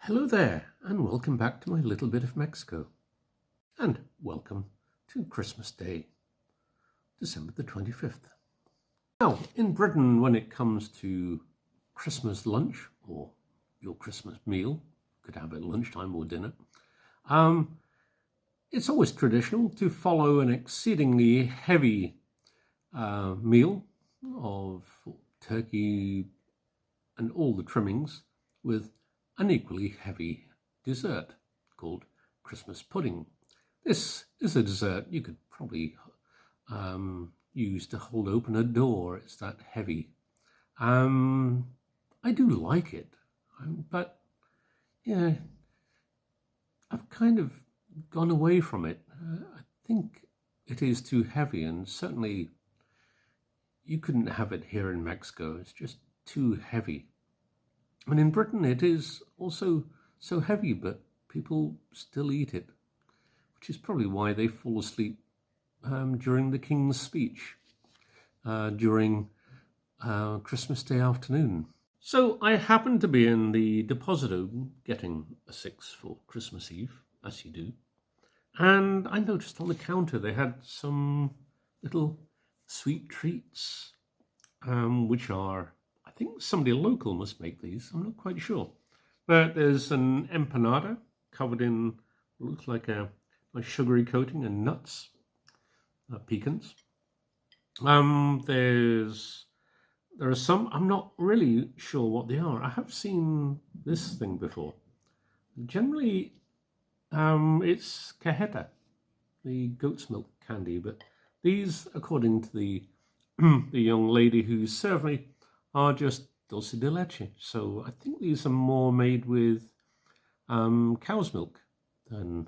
Hello there, and welcome back to my little bit of Mexico. And welcome to Christmas Day, December the 25th. Now, in Britain, when it comes to Christmas lunch or your Christmas meal, you could have it at lunchtime or dinner, it's always traditional to follow an exceedingly heavy meal of turkey and all the trimmings with an equally heavy dessert called Christmas pudding. This is a dessert you could probably use to hold open a door. It's that heavy. I do like it, but yeah, I've kind of gone away from it. I think it is too heavy, and certainly you couldn't have it here in Mexico. It's just too heavy. And in Britain, it is also so heavy, but people still eat it, which is probably why they fall asleep during the King's speech during Christmas Day afternoon. So I happened to be in the Deposito getting a 6 for Christmas Eve, as you do. And I noticed on the counter they had some little sweet treats, which are, I think somebody local must make these. I'm not quite sure. But there's an empanada covered in, looks like a sugary coating and nuts, pecans. There are some, I'm not really sure what they are. I have seen this thing before. Generally, it's cajeta, the goat's milk candy. But these, according to the young lady who served me, are just dulce de leche. So I think these are more made with cow's milk than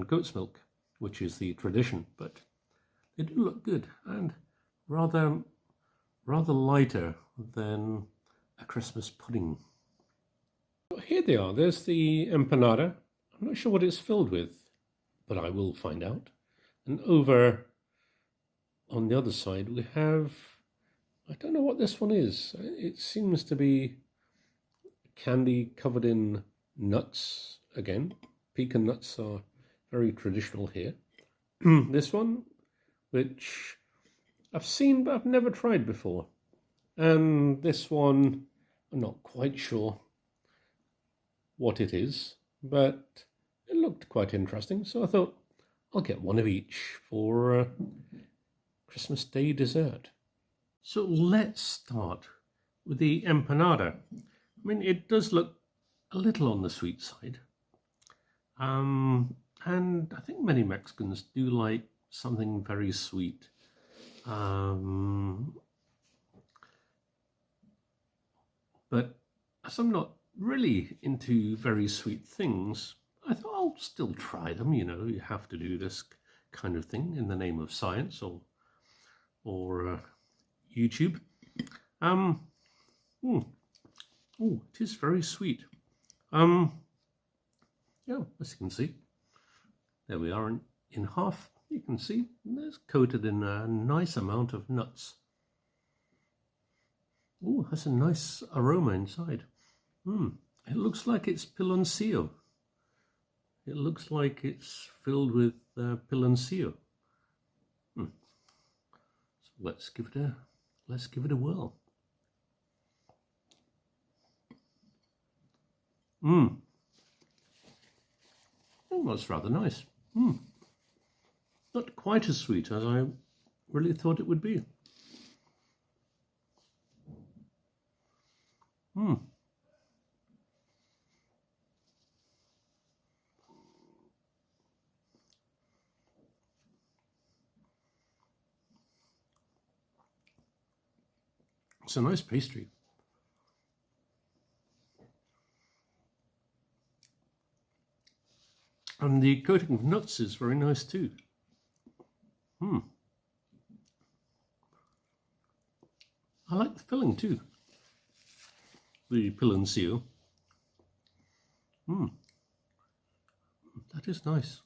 goat's milk, which is the tradition. But they do look good and rather lighter than a Christmas pudding. Here they are. There's the empanada. I'm not sure what it's filled with, but I will find out. And over on the other side we have, I don't know what this one is. It seems to be candy covered in nuts again. Pecan nuts are very traditional here. This one, which I've seen but I've never tried before. And this one, I'm not quite sure what it is, but it looked quite interesting. So I thought I'll get one of each for Christmas Day dessert. So let's start with the empanada. I mean, it does look a little on the sweet side. And I think many Mexicans do like something very sweet. But as I'm not really into very sweet things, I thought I'll still try them. You know, you have to do this kind of thing in the name of science or YouTube. Oh, it is very sweet. Yeah, as you can see, there we are in half. You can see it's coated in a nice amount of nuts. Oh, has a nice aroma inside. It looks like it's piloncillo. It looks like it's filled with piloncillo. So let's give it a whirl. Oh, that's rather nice. Not quite as sweet as I really thought it would be. It's a nice pastry. And the coating of nuts is very nice too. I like the filling too. The piloncillo. That is nice.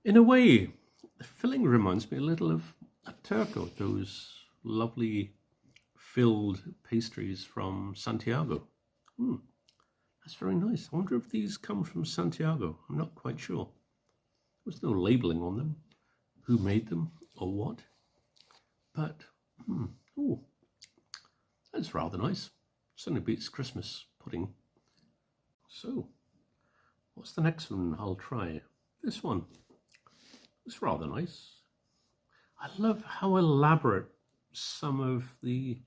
In a way, the filling reminds me a little of a turco, those lovely filled pastries from Santiago. That's very nice. I wonder if these come from Santiago. I'm not quite sure. There's no labeling on them, who made them or what. But, oh, that's rather nice. Certainly beats Christmas pudding. So, what's the next one I'll try? This one. It's rather nice. I love how elaborate some of the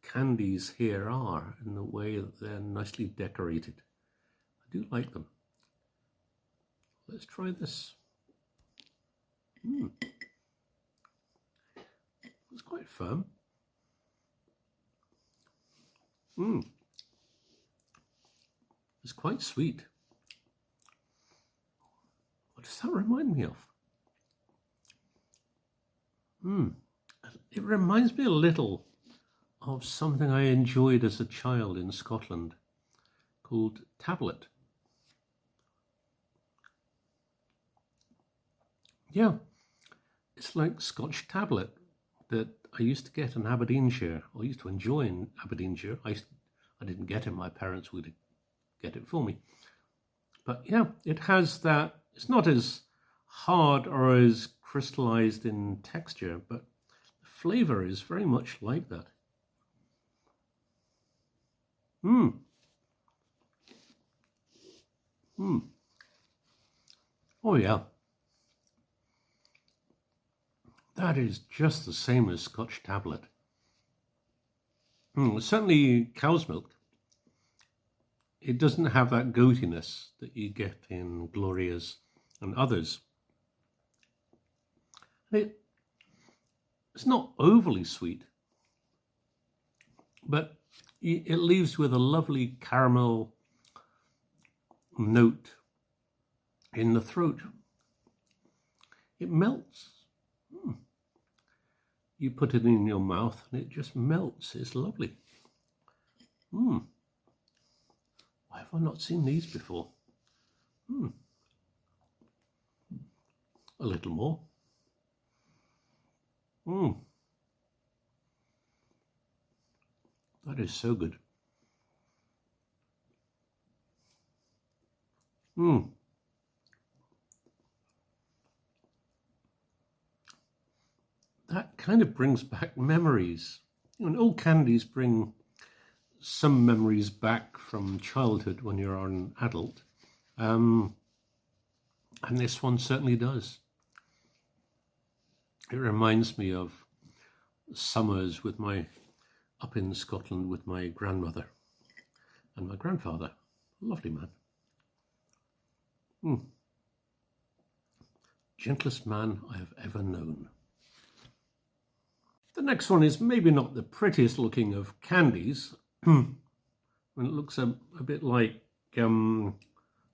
candies here are in the way that they're nicely decorated. I do like them. Let's try this. It's quite firm. It's quite sweet. What does that remind me of? It reminds me a little of something I enjoyed as a child in Scotland called tablet. Yeah, it's like Scotch tablet that I used to get in Aberdeenshire, or used to enjoy in Aberdeenshire. I didn't get it, my parents would get it for me. But yeah, it has that, it's not as hard or as crystallized in texture, but the flavor is very much like that. Oh yeah. That is just the same as Scotch tablet. Certainly cow's milk. It doesn't have that goatiness that you get in Gloria's and others. It's not overly sweet, but it leaves with a lovely caramel note in the throat. It melts. You put it in your mouth and it just melts. It's lovely. Why have I not seen these before? A little more. That is so good. That kind of brings back memories. And all candies bring some memories back from childhood when you're an adult. And this one certainly does. It reminds me of summers up in Scotland with my grandmother and my grandfather. Lovely man. Gentlest man I have ever known. The next one is maybe not the prettiest looking of candies. When it looks a bit like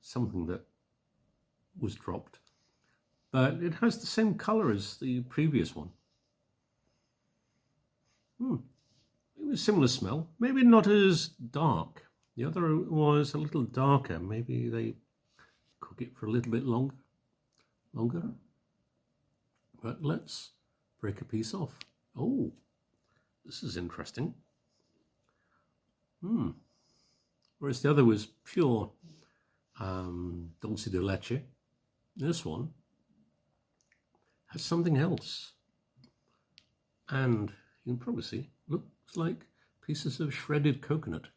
something that was dropped. But it has the same colour as the previous one. Maybe a similar smell. Maybe not as dark. The other was a little darker. Maybe they cook it for a little bit longer. But let's break a piece off. Oh, this is interesting. Whereas the other was pure dulce de leche. This one has something else. And you can probably see, looks like pieces of shredded coconut.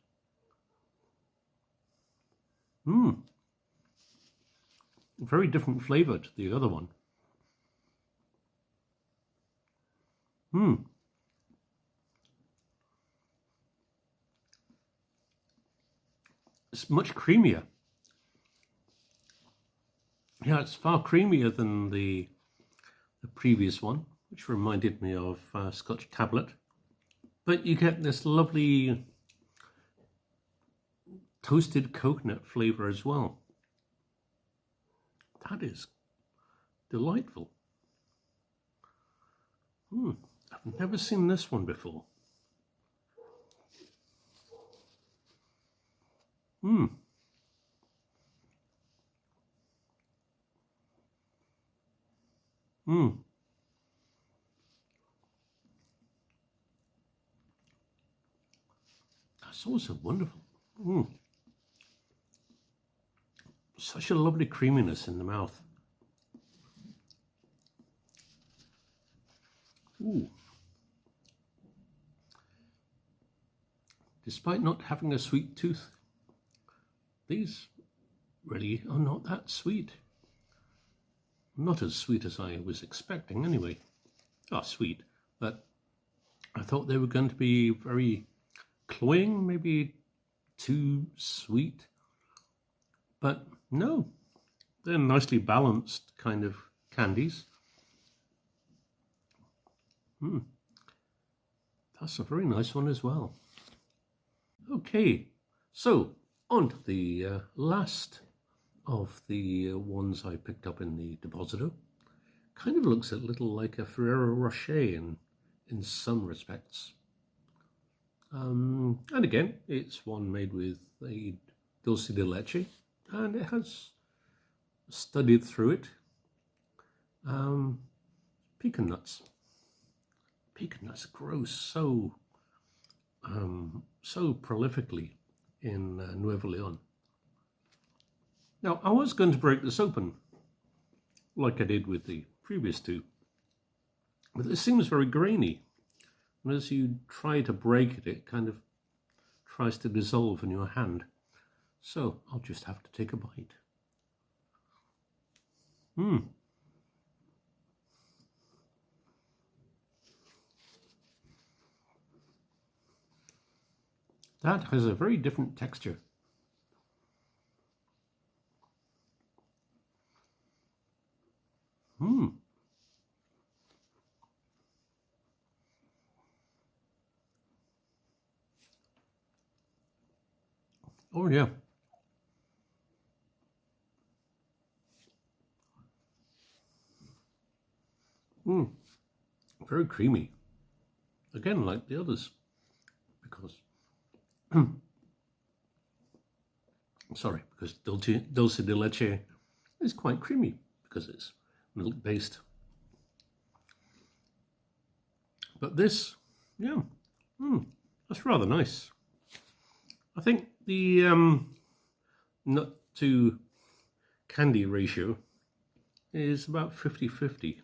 Very different flavour to the other one. It's much creamier. Yeah, it's far creamier than the previous one, which reminded me of Scotch tablet. But you get this lovely toasted coconut flavour as well. That is delightful. I've never seen this one before. That's also wonderful. Such a lovely creaminess in the mouth. Ooh. Despite not having a sweet tooth, these really are not that sweet. Not as sweet as I was expecting anyway. Sweet, but I thought they were going to be very cloying, maybe too sweet. But no, they're nicely balanced kind of candies. That's a very nice one as well. Okay, so on to the last of the ones I picked up in the deposito. Kind of looks a little like a Ferrero Rocher in some respects. And again, it's one made with a dulce de leche, and it has studied through it. Pecan nuts. Pecan nuts grow so prolifically in Nuevo Leon. Now, I was going to break this open, like I did with the previous two, but this seems very grainy. And as you try to break it, it kind of tries to dissolve in your hand. So I'll just have to take a bite. That has a very different texture. Oh yeah. Very creamy. Again, like the others, because because dulce de leche is quite creamy because it's milk based. But this, that's rather nice. I think the nut to candy ratio is about 50-50.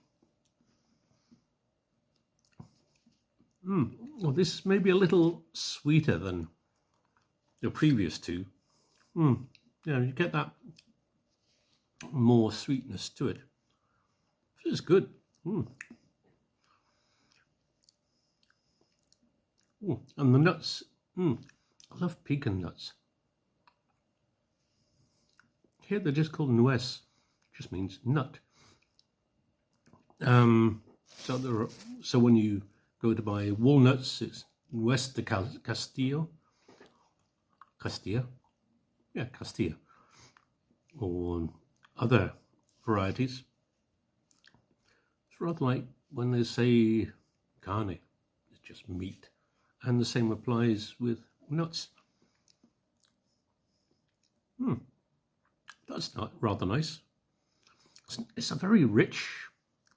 Well, this may be a little sweeter than the previous two. Yeah, you get that more sweetness to it. This is good. And the nuts, I love pecan nuts. Here they're just called nuez, just means nut. So when you go to buy walnuts, it's nuez de Castilla. Castilla. Or other varieties. It's rather like when they say carne, it's just meat. And the same applies with nuts. That's rather nice. It's a very rich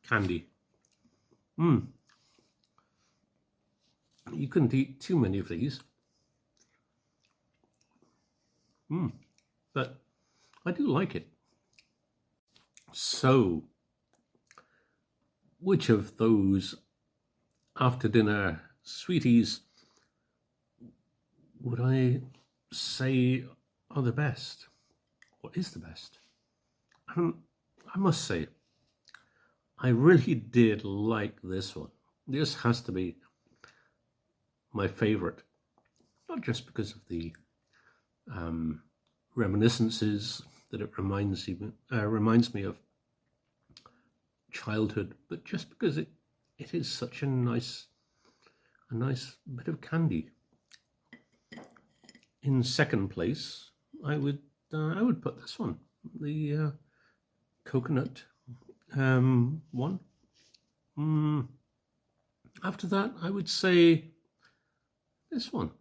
candy. You couldn't eat too many of these. But I do like it. So, which of those after dinner sweeties would I say are the best? What is the best? I must say, I really did like this one. This has to be my favorite, not just because of the reminiscences that it reminds me of childhood, but just because it is such a nice bit of candy. In second place, I would put this one, the coconut one. After that, I would say this one,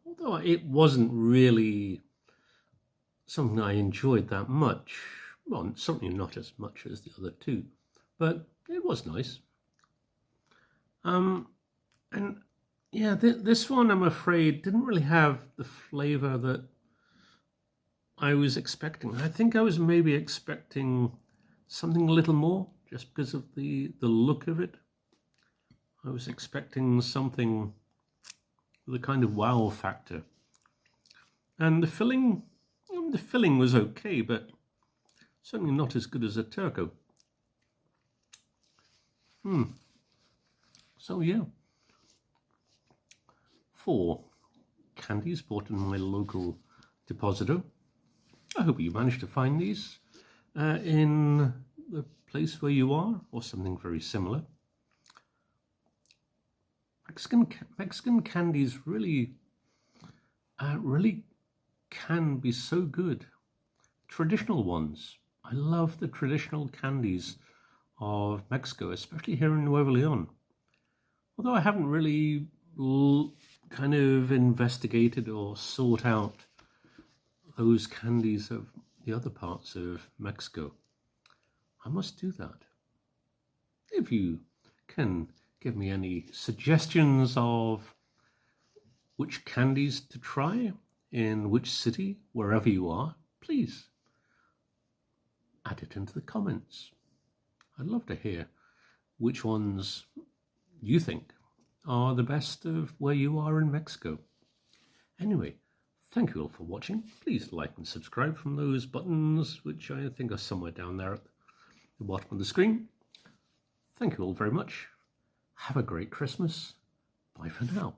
although it wasn't really something I enjoyed that much. Well, certainly not as much as the other two, but it was nice. And yeah, this one, I'm afraid, didn't really have the flavor that I think I was maybe expecting something a little more just because of the look of it. I was expecting something with a kind of wow factor. And the filling was okay, but certainly not as good as a Turco. So yeah, 4 candies bought in my local deposito. I hope you managed to find these in the place where you are, or something very similar. Mexican candies really can be so good. Traditional ones. I love the traditional candies of Mexico, especially here in Nuevo Leon. Although I haven't really kind of investigated or sought out those candies of the other parts of Mexico. I must do that. If you can give me any suggestions of which candies to try in which city, wherever you are, please add it into the comments. I'd love to hear which ones you think are the best of where you are in Mexico. Anyway, thank you all for watching. Please like and subscribe from those buttons, which I think are somewhere down there at the bottom of the screen. Thank you all very much. Have a great Christmas. Bye for now.